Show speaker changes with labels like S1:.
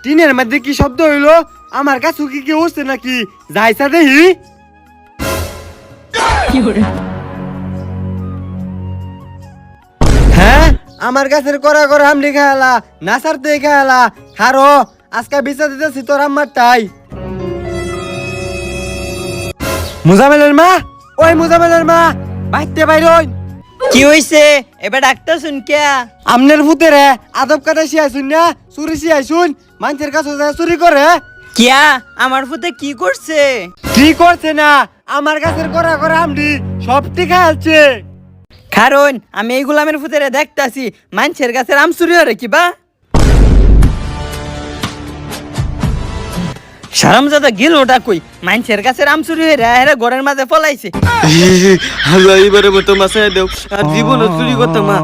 S1: টিনের মধ্যে কি শব্দ হইলো? আমার কাছে কি হচ্ছে নাকি? যাইছা দেখি। হ্যাঁ, আমার গাছের করা করা আমলি খায়ালা, নাসার তে খায়ালা। খারো, আজকে বিচার দিতেছি তোর আম্মার তাই। মুজামেলের মা, ওই মুজামেলের মা, বাইতে বাইরই।
S2: কি হইছে? এবার ডাক্তার শুন কে?
S1: আমনের ভূতেরে আদব কাটা শিয়াইছুন না, চুরি শিয়াইছুন, মানুষের কাছে যায় চুরি করে।
S2: কিয়া আমার ফুতে কি করছে?
S1: কি করছে না? আমার গাছের করা করা আমলি সব টিকা আছে।
S2: কারণ আমি এই গোলামের ফুতেরে দেখতাছি মানুষের গাছের আম চুরি হরে কিবা। সারামজাদা গিল ওটা কই মানুষের গাছের আম চুরি হয়ে হেরে ঘরের মাঝে ফলাইছে।
S1: আল্লাহ এবারে মতো মাসায় দেও, আর জীবনও চুরি করতাম মা।